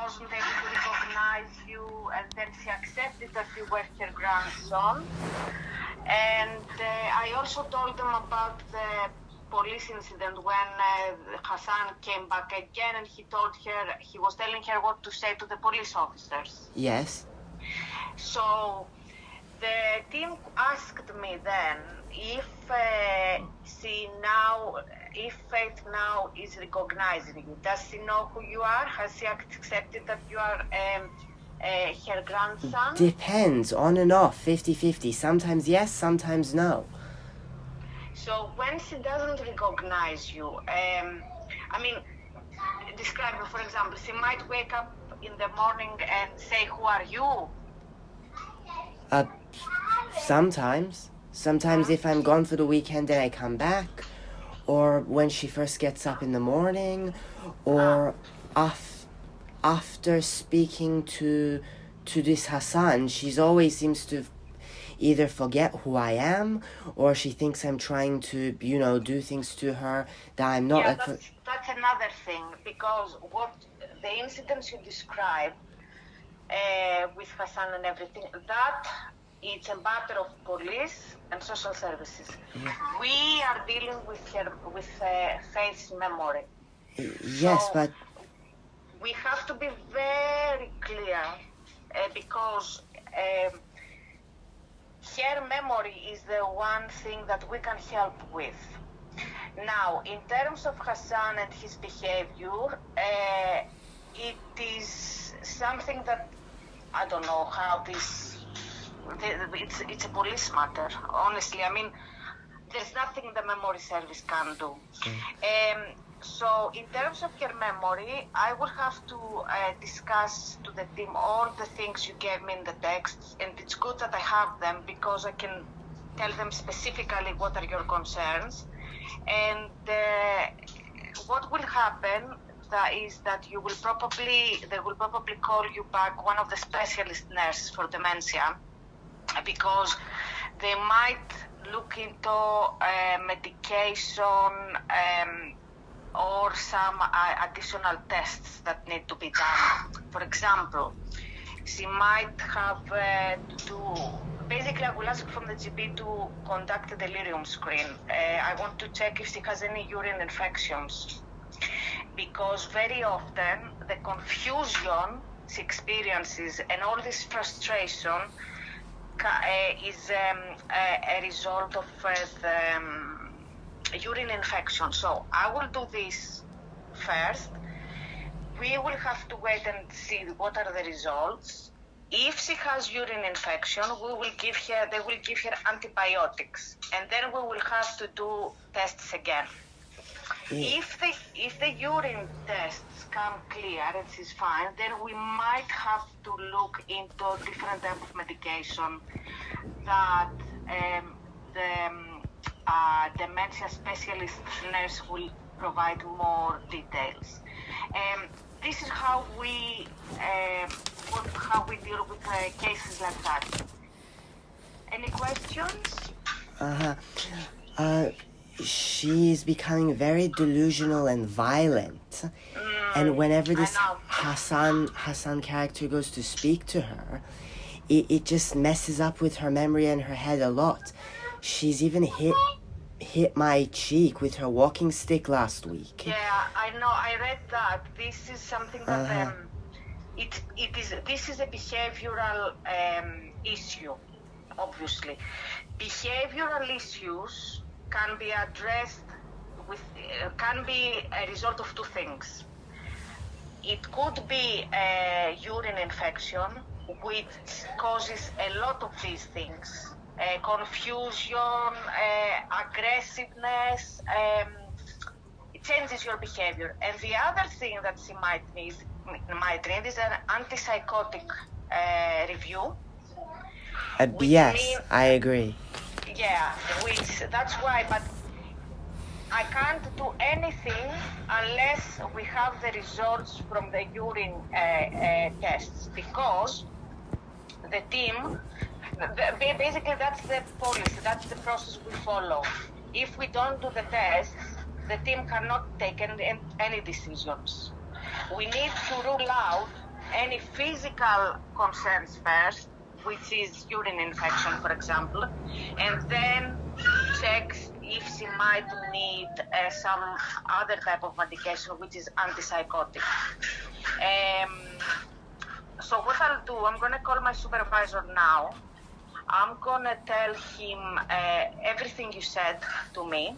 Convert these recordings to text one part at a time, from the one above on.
wasn't able to recognize you, and then she accepted that you were her grandson. And I also told them about the police incident when Hassan came back again, and he was telling her what to say to the police officers. Yes. So the team asked me then if Faith now is recognizing you. Does she know who you are? Has she accepted that you are her grandson? Depends, on and off, 50-50. Sometimes yes, sometimes no. So when she doesn't recognize you, describe it, for example, she might wake up in the morning and say, who are you? Sometimes. Sometimes if I'm gone for the weekend and I come back, or when she first gets up in the morning, or after speaking to this Hassan, she's always seems to either forget who I am, or she thinks I'm trying to, do things to her that I'm not. Yeah, that's another thing, because what the incidents you describe with Hassan and everything, that it's a matter of police and social services. Yeah. We are dealing with Faith's memory. Yes, so but we have to be very clear because her memory is the one thing that we can help with. Now, in terms of Hassan and his behavior, it is something that I don't know how it's a police matter, honestly. There's nothing the memory service can do. So in terms of her memory, I will have to discuss to the team all the things you gave me in the texts, and it's good that I have them because I can tell them specifically what are your concerns. And what will happen is that they will probably call you back, one of the specialist nurses for dementia, because they might look into medication or some additional tests that need to be done. For example, she might have to do, basically I will ask from the GP to conduct a delirium screen. I want to check if she has any urine infections, because very often the confusion she experiences and all this frustration is a result of the urine infection. So I will do this first. We will have to wait and see what are the results. If she has urine infection, they will give her antibiotics, and then we will have to do tests again. Yeah. If the urine tests come clear and she's fine, then we might have to look into different type of medication that the dementia specialist nurse will provide more details. This is how we deal with cases like that. Any questions? She's becoming very delusional and violent. And whenever this Hassan character goes to speak to her, it just messes up with her memory and her head a lot. She's even hit my cheek with her walking stick last week. Yeah, I know. I read that. This is something that this is a behavioral issue. Obviously, behavioral issues can be addressed can be a result of two things. It could be a urine infection, which causes a lot of these things. Confusion, aggressiveness, it changes your behavior. And the other thing that she might need is an antipsychotic review. Yes, I agree. Yeah, that's why, but I can't do anything unless we have the results from the urine tests, because the team, basically that's the policy, that's the process we follow. If we don't do the tests, the team cannot take any decisions. We need to rule out any physical concerns first, which is urine infection, for example, and then checks if she might need some other type of medication, which is antipsychotic. So what I'll do, I'm going to call my supervisor now. I'm going to tell him everything you said to me.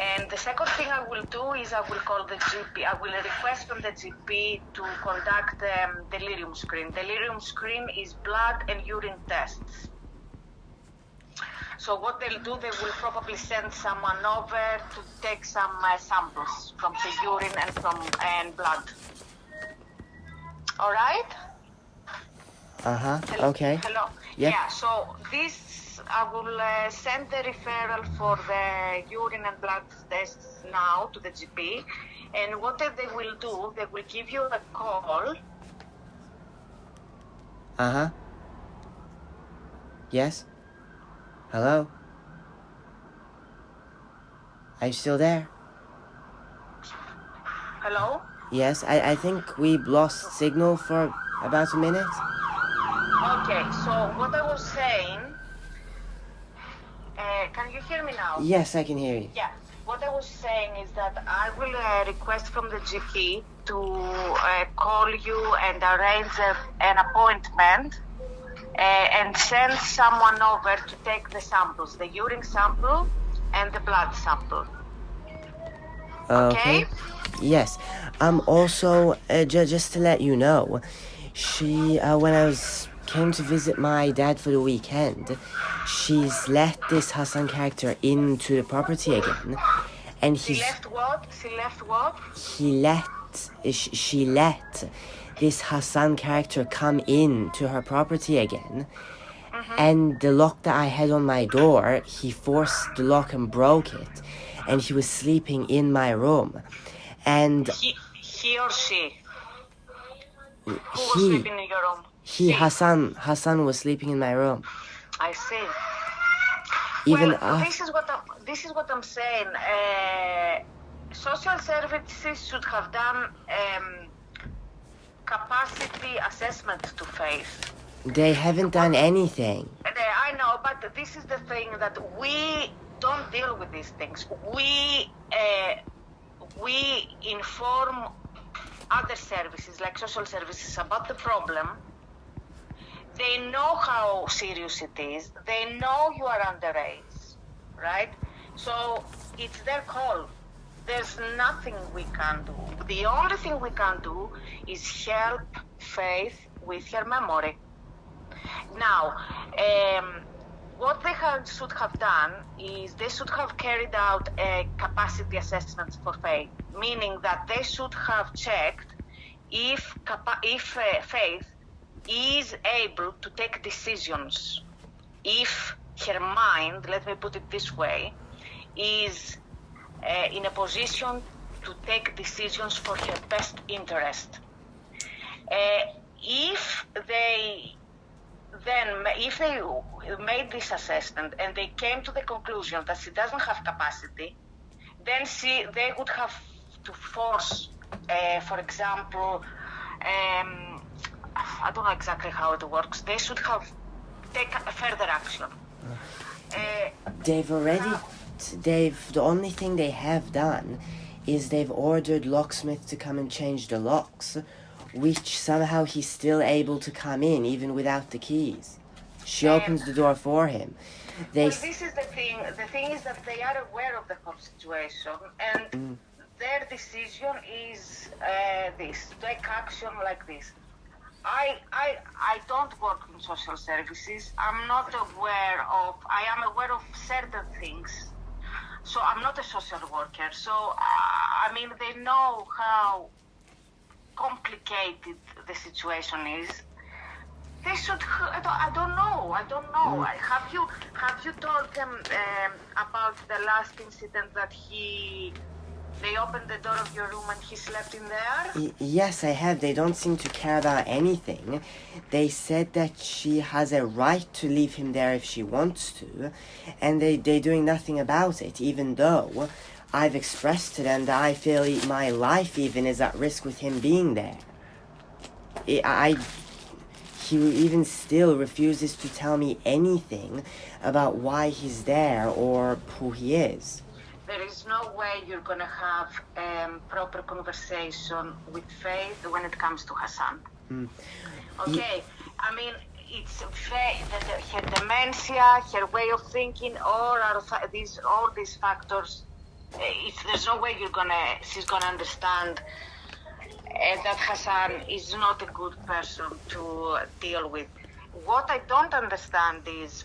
And the second thing I will do is I will call the GP. I will request from the GP to conduct delirium screen. Delirium screen is blood and urine tests. So what they'll do, they will probably send someone over to take some samples from the urine and blood. All right? Okay. Hello. Yep. Yeah. So this I will send the referral for the urine and blood tests now to the GP, and what they will do, they will give you a call. Yes. Hello. Are you still there? Hello. Yes. I think we lost signal for about a minute. Okay, so what I was saying, can you hear me now? Yes, I can hear you. Yeah, what I was saying is that I will request from the GP to call you and arrange an appointment and send someone over to take the samples, the urine sample and the blood sample. Okay? Yes. Also, just to let you know, she, when I came to visit my dad for the weekend, she's let this Hasssn character into the property again, and She left what? she let this Hasssn character come in to her property again, and the lock that I had on my door, he forced the lock and broke it, and he was sleeping in my room, and he or she? Who was sleeping in your room? Hasssn was sleeping in my room. I see. Even this is what I'm saying. Social services should have done capacity assessment to Faith. They haven't done anything. I know, but this is the thing that we don't deal with these things. We inform other services like social services about the problem. They know how serious it is. They know you are underage, right? So it's their call. There's nothing we can do. The only thing we can do is help Faith with her memory. Now, what they should have done is they should have carried out a capacity assessment for Faith, meaning that they should have checked if Faith is able to take decisions, if her mind, let me put it this way, is in a position to take decisions for her best interest. If they made this assessment and they came to the conclusion that she doesn't have capacity, then they would have to force, for example, I don't know exactly how it works. They should have taken further action. The only thing they have done is they've ordered locksmith to come and change the locks, which somehow he's still able to come in even without the keys. She opens the door for him. This is the thing. The thing is that they are aware of the whole situation, and their decision is this: to take action like this. I don't work in social services. I'm not aware of. I am aware of certain things. So I'm not a social worker. So I mean, they know how complicated the situation is. They should. I don't know. Have you told them about the last incident that they opened the door of your room and he slept in there? Yes, I have. They don't seem to care about anything. They said that she has a right to leave him there if she wants to, and they're doing nothing about it, even though I've expressed to them that I feel my life even is at risk with him being there. he even still refuses to tell me anything about why he's there or who he is. There is no way you're going to have proper conversation with Faith when it comes to Hassan. Okay, I mean, it's her dementia, her way of thinking, all these factors. There's no way she's gonna understand that Hassan is not a good person to deal with. What I don't understand is,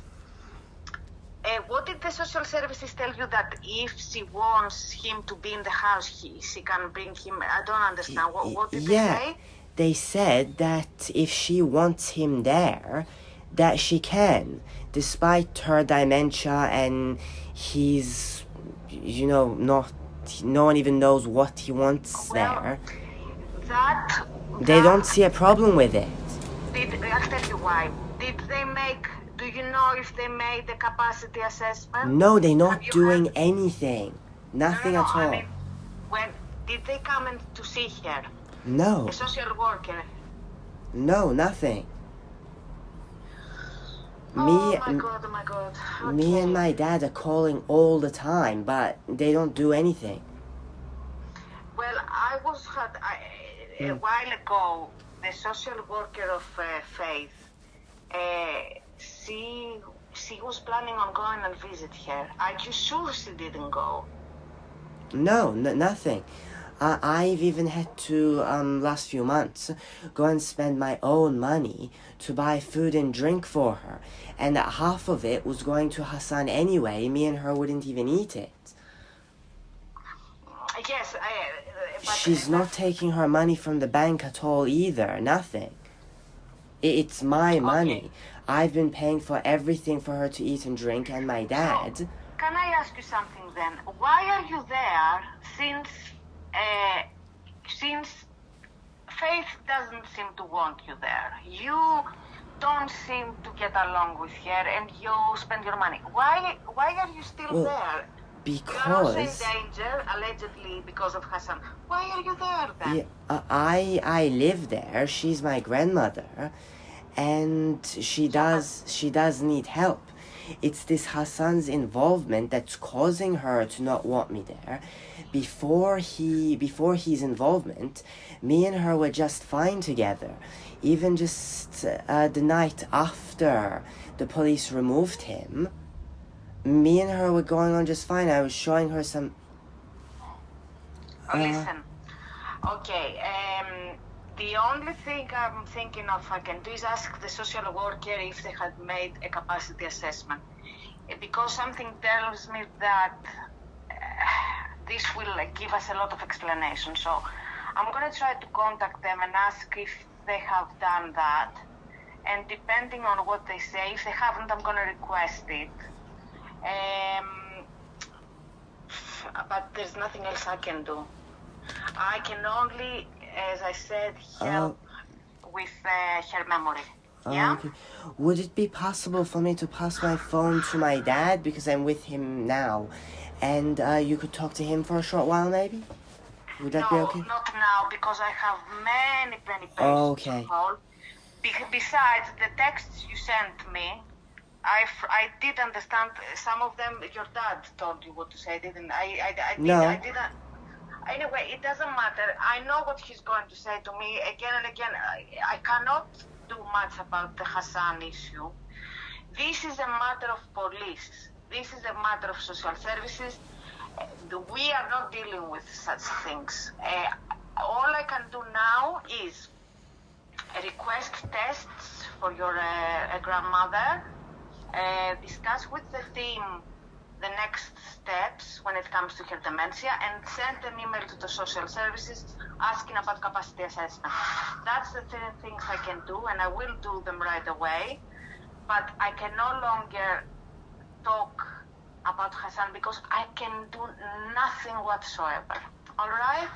what did the social services tell you that if she wants him to be in the house, she can bring him? I don't understand. What did they say? They said that if she wants him there, that she can, despite her dementia, and he's, no one even knows what he wants there. They don't see a problem with it. I'll tell you why. Do you know if they made the capacity assessment? No, they're not doing anything. Nothing at all. I mean, did they come in to see her? No. A social worker? No, nothing. Oh my god. Okay. Me and my dad are calling all the time, but they don't do anything. Well, a while ago, the social worker of Faith, she was planning on going and visit her. Are you sure she didn't go? No, nothing. I've even had to, last few months, go and spend my own money to buy food and drink for her. And half of it was going to Hassan anyway. Me and her wouldn't even eat it. Yes, but she's not taking her money from the bank at all either. Nothing. It's my money. I've been paying for everything for her to eat and drink, and my dad. So, can I ask you something then? Why are you there since Faith doesn't seem to want you there? You don't seem to get along with her, and you spend your money. Why are you still there? Because you're also in danger, allegedly, because of Hassan. Why are you there then? Yeah, I live there. She's my grandmother, and she does need help. It's this Hassan's involvement that's causing her to not want me there. Before his involvement, me and her were just fine together. Even just the night after the police removed him, me and her were going on just fine. I was showing her some... Listen, okay, the only thing I'm thinking of I can do is ask the social worker if they had made a capacity assessment. Because something tells me that this will give us a lot of explanation. So I'm going to try to contact them and ask if they have done that. And depending on what they say, if they haven't, I'm going to request it. But there's nothing else I can do. I can only, as I said, help with her memory. Yeah? Okay. Would it be possible for me to pass my phone to my dad, because I'm with him now, and you could talk to him for a short while maybe? Would that be okay? No, not now, because I have many patients okay. to call. Besides, the texts you sent me, I did understand some of them. Your dad told you what to say, didn't I? No. I didn't. Anyway, it doesn't matter. I know what he's going to say to me again and again. I cannot do much about the Hassan issue. This is a matter of police. This is a matter of social services. We are not dealing with such things. All I can do now is request tests for your grandmother, discuss with the team the next steps when it comes to her dementia, and send an email to the social services asking about capacity assessment. That's the three things I can do, and I will do them right away. But I can no longer talk about Hassan because I can do nothing whatsoever. All right?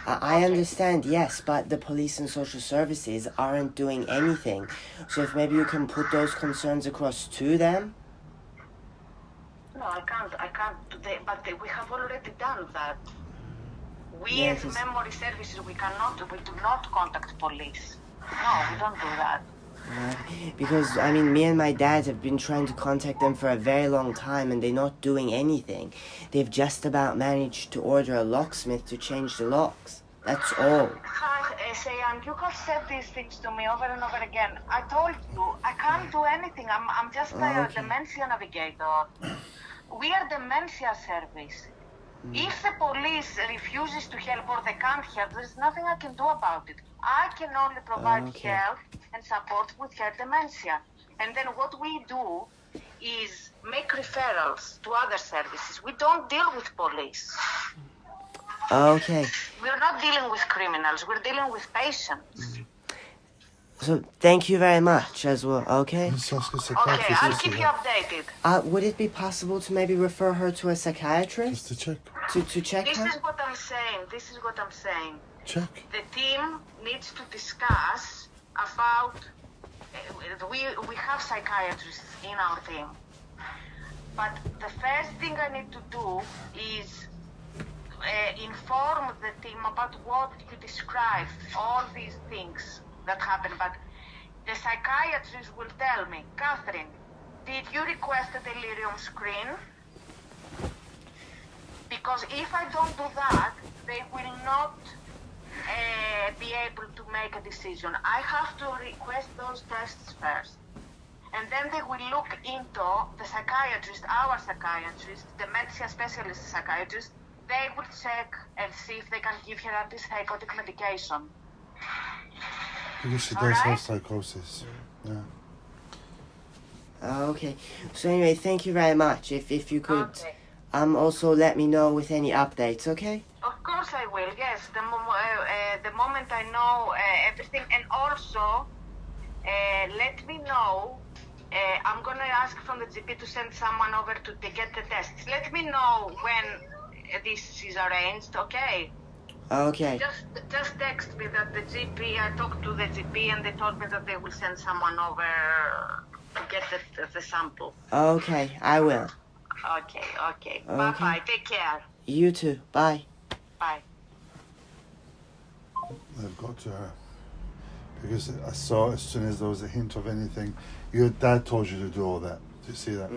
I understand, yes, but the police and social services aren't doing anything. So if maybe you can put those concerns across to them? No, I can't. But we have already done that. We as memory services, we do not contact police. No, we don't do that. Because, I mean, me and my dad have been trying to contact them for a very long time and they're not doing anything. They've just about managed to order a locksmith to change the locks. That's all. Sayan, you have said these things to me over and over again. I told you, I can't do anything. I'm just a dementia navigator. We are dementia service. If the police refuses to help or they can't help, there's nothing I can do about it. I can only provide help and support with her dementia. And then what we do is make referrals to other services. We don't deal with police. Okay. We're not dealing with criminals. We're dealing with patients. So thank you very much as well, okay? Okay, I'll keep you updated. Would it be possible to maybe refer her to a psychiatrist? Just to check. To check her? This is what I'm saying. Check. The team needs to discuss about... we have psychiatrists in our team. But the first thing I need to do is inform the team about what you described, all these things that happen. But the psychiatrist will tell me, Catherine, did you request a delirium screen? Because if I don't do that, they will not be able to make a decision. I have to request those tests first. And then they will look into the psychiatrist, our psychiatrist, dementia specialist psychiatrist. They will check and see if they can give her antipsychotic medication. Because she does have psychosis. Yeah. Okay. So anyway, thank you very much. If you could also let me know with any updates, okay? Of course I will, yes. The moment I know everything. And also, let me know. I'm going to ask from the GP to send someone over to get the tests. Let me know when this is arranged, okay? Okay. Just text me that the GP, I talked to the GP and they told me that they will send someone over to get the sample. Okay, I will. Okay. Bye-bye. Take care. You too. Bye. Bye. They've got to her. Because I saw as soon as there was a hint of anything, your dad told you to do all that. Do you see that?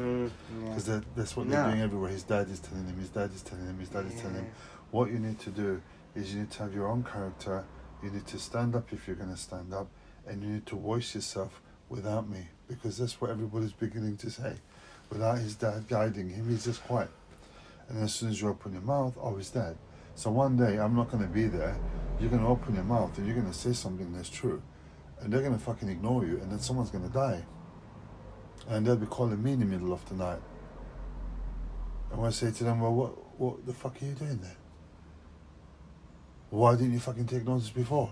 Because that's what they're doing everywhere. His dad is telling him, his dad is telling him, his dad is telling him. What you need to do is you need to have your own character. You need to stand up if you're going to stand up. And you need to voice yourself without me. Because that's what everybody's beginning to say. Without his dad guiding him, he's just quiet. And as soon as you open your mouth, oh, he's dead. So one day, I'm not going to be there. You're going to open your mouth and you're going to say something that's true. And they're going to fucking ignore you. And then someone's going to die. And they'll be calling me in the middle of the night. And I say to them, well, what the fuck are you doing there? Why didn't you fucking take notice before?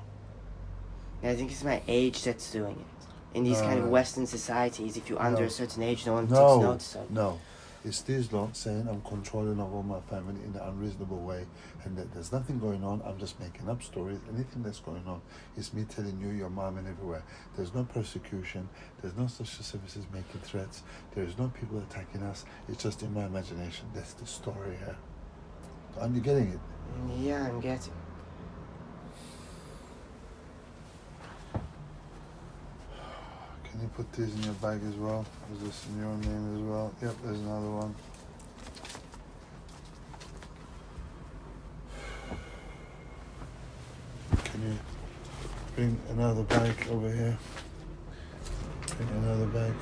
I think it's my age that's doing it. In these kind of Western societies, if you're under a certain age, no one takes notice of it. No. It's these lot saying I'm controlling over my family in an unreasonable way and that there's nothing going on, I'm just making up stories. Anything that's going on is me telling you, your mom and everywhere. There's no persecution, there's no social services making threats, there's no people attacking us, it's just in my imagination. That's the story here. Are you getting it? Yeah, I'm getting it. Can you put these in your bag as well? Is this in your name as well? Yep, there's another one. Can you bring another bag over here? Bring another bag.